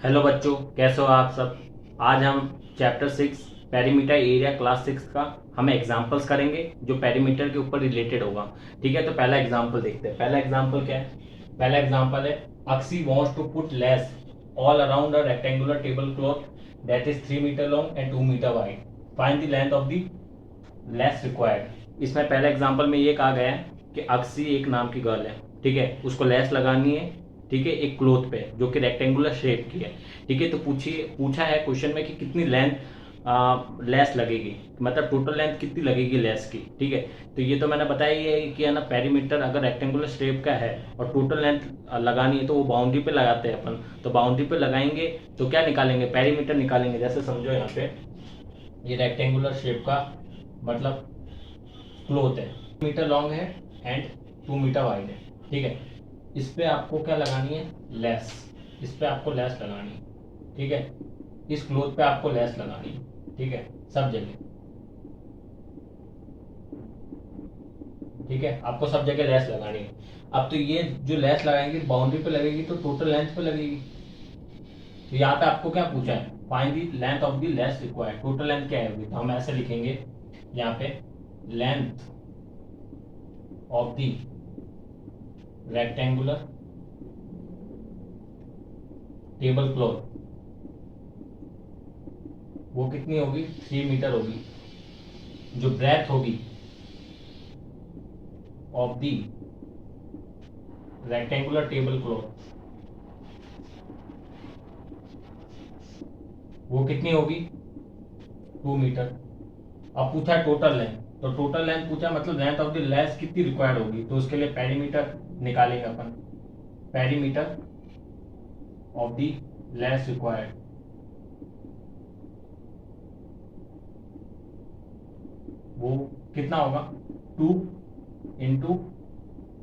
Hello बच्चों, कैसे हो आप सब। आज हम चैप्टर 6 पेरीमीटर एरिया क्लास 6 का हम एग्जांपल्स करेंगे जो पेरीमीटर के ऊपर रिलेटेड होगा। ठीक है, तो पहला एग्जांपल देखते हैं। पहला एग्जांपल क्या है? पहला एग्जांपल है Akshi wants to put lace all around a rectangular table cloth that is 3 metre long and 2 metre wide. Find the length of the lace required. इसमें पहले एग्जांपल में ये कहा गया है कि अक्सी एक नाम की गर्ल है। ठीक है, उसको लेस लगानी है। ठीक है, एक क्लोथ पे जो कि रेक्टेंगुलर शेप की है। ठीक है, तो पूछा है क्वेश्चन में कि कितनी लेंथ लेस लगेगी, मतलब टोटल लेंथ कितनी लगेगी लेस की। ठीक है, तो ये तो मैंने बताया ही है कि है ना, पेरीमीटर अगर रेक्टेंगुलर शेप का है और टोटल लेंथ लगानी है तो वो बाउंड्री पे लगाते हैं अपन। तो बाउंड्री पे लगाएंगे तो क्या निकालेंगे? पेरीमीटर निकालेंगे। जैसे समझो यहाँ पे ये रेक्टेंगुलर शेप का मतलब क्लोथ है, मीटर लॉन्ग है एंड 2 मीटर वाइड है। ठीक है, इस पे आपको क्या लगानी है? लेस। इस पे आपको लेस लगानी है। ठीक है, इस क्लोथ पे आपको लेस लगानी है। ठीक है, सब जगह। ठीक है, आपको सब जगह लेस लगानी है। अब तो ये जो लेस लगाएंगे बाउंड्री पे लगेगी तो टोटल लेंथ पे लगेगी। तो यहाँ पे आपको क्या पूछा है? Find the length of the lace required. Total length क्या है? तो हम ऐसे लिखेंगे यहाँ पे, length of the rectangular table cloth वो कितनी होगी? 3 मीटर होगी। जो ब्रेथ होगी of the rectangular table cloth वो कितनी होगी? 2 मीटर। अब पूछा है टोटल लेंथ, तो टोटल लेंथ पूछा मतलब लेंथ ऑफ द लेस कितनी रिक्वायर्ड होगी, तो उसके लिए पेरीमीटर निकालेंगे अपन। Perimeter of the lace required वो कितना होगा? 2 इंटू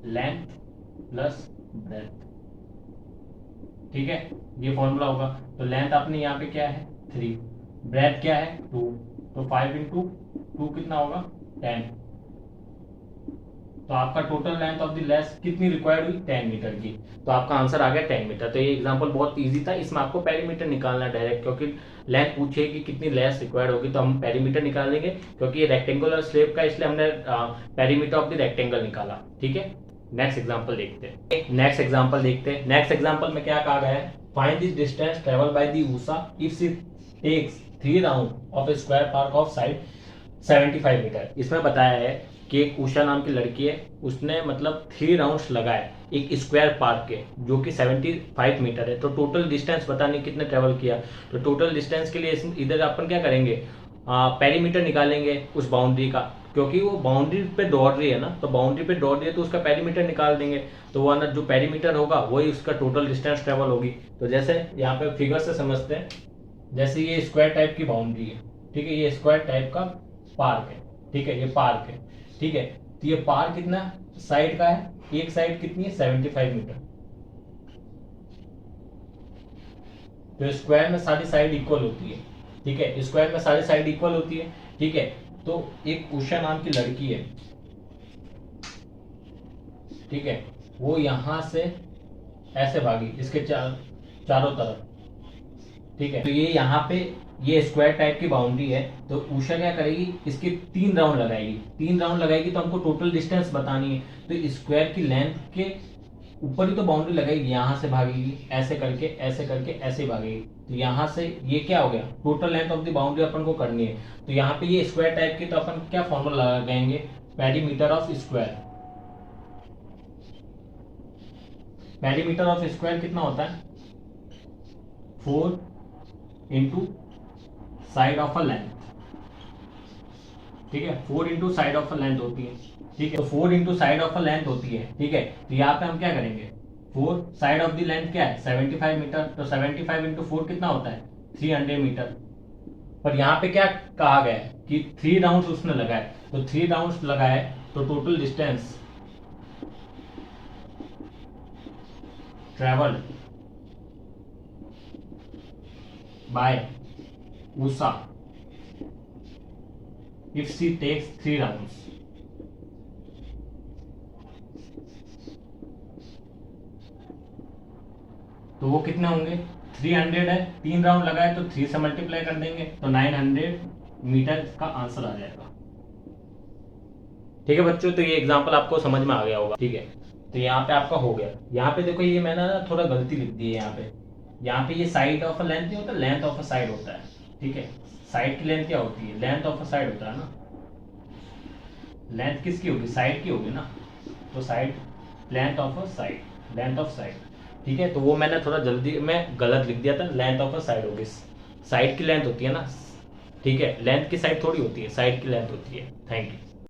लेंथ प्लस ब्रेथ। ठीक है, ये फॉर्मूला होगा। तो लेंथ अपने यहाँ पे क्या है? 3, ब्रेथ क्या है? 2, तो 5 इंटू 2 कितना होगा? 10। तो आपका total length of the less कितनी रिक्वायर्ड हुई? 10 मीटर की। तो आपका आंसर आ गया 10 मीटर। तो ये एग्जांपल बहुत इजी था, इसमें आपको पेरीमीटर निकालना है डायरेक्ट, क्योंकि लेंथ पूछे कि कितनी लेस रिक्वायर्ड होगी तो हम पेरीमीटर निकाल देंगे। क्योंकि ये रेक्टेंगुलर शेप का इसलिए हमने पेरीमीटर ऑफ द रेक्टेंगल निकाला। ठीक है, नेक्स्ट एग्जांपल देखते हैं। नेक्स्ट एग्जांपल में क्या कहा गया है? Find the distance travel by the Usha if she takes 3 round of a square park of side 75 metre. इसमें बताया है कि एक उषा नाम की लड़की है, उसने मतलब 3 राउंड्स लगाए एक स्क्वायर पार्क के जो कि 75 मीटर है। तो टोटल डिस्टेंस बताने कितने ट्रेवल किया। तो टोटल डिस्टेंस के लिए इधर अपन क्या करेंगे? पेरीमीटर निकालेंगे उस बाउंड्री का, क्योंकि वो बाउंड्री पे दौड़ रही है ना, तो बाउंड्री पे दौड़ रही है तो उसका पेरीमीटर निकाल देंगे। तो वो ना जो पेरीमीटर होगा वही उसका टोटल डिस्टेंस ट्रेवल होगी। तो जैसे यहाँ पे फिगर से समझते हैं, जैसे ये स्क्वायर टाइप की बाउंड्री है। ठीक है, ये स्क्वायर टाइप का पार्क है। ठीक है, ये पार्क है। ठीक है, तो ये पार्क कितना साइड का है? एक साइड कितनी है? 75 मीटर। तो स्क्वायर में सारी साइड इक्वल होती है। ठीक है, स्क्वायर में सारी साइड इक्वल होती है। ठीक है, तो एक उषा नाम की लड़की है। ठीक है, वो यहां से ऐसे भागी इसके चारों तरफ। ठीक है, तो ये यहाँ पे ये स्क्वायर टाइप की बाउंड्री है। तो उषा क्या करेगी? इसके 3 राउंड लगाएगी। 3 राउंड लगाएगी तो हमको टोटल डिस्टेंस बतानी है। तो स्क्वायर की लेंथ के ऊपर ही तो बाउंड्री लगाएगी, यहाँ से भागेगी ऐसे करके ऐसे करके ऐसे भागेगी। तो यहाँ से ये क्या हो गया? Total length of the boundary अपन को करनी है। तो यहाँ पे ये स्क्वायर टाइप की, तो अपन क्या फॉर्मूला लगाएंगे? Perimeter of square. Perimeter of square कितना होता है? 4 into side of a length. ठीक है, 4 into side of a length होती है। ठीक है, तो 4 into side of a length होती है। ठीक है, तो यहाँ पे हम क्या करेंगे? 4 साइड ऑफ द लेंथ क्या है? 75 मीटर। तो 75 इंटू 4 कितना होता है? 300 मीटर। पर यहाँ पे क्या कहा गया है कि 3 राउंड उसने लगाए, तो 3 राउंड लगाए तो total distance travelled by Usha if she takes 3 rounds, तो वो कितने होंगे? 300 है, 3 राउंड लगाए तो 3 से मल्टीप्लाई कर देंगे तो 900 मीटर का आंसर आ जाएगा। ठीक है बच्चों, तो ये एग्जांपल आपको समझ में आ गया होगा। ठीक है, तो यहाँ पे आपका हो गया। यहाँ पे देखो ये मैंने ना थोड़ा गलती लिख दी है। यहाँ पे ये साइड ऑफ अ लेंथ नहीं होता, लेंथ ऑफ अ साइड होता है। ठीक है, साइड की लेंथ क्या होती है? लेंथ ऑफ अ साइड होता है ना। लेंथ किसकी होगी? साइड की होगी ना। तो side, length of a side, length of side. ठीक है, तो वो मैंने थोड़ा जल्दी में गलत लिख दिया था। लेंथ ऑफ अ साइड होगी, साइड की लेंथ होती है ना। ठीक है, लेंथ की साइड थोड़ी होती है, साइड की लेंथ होती है। Thank you.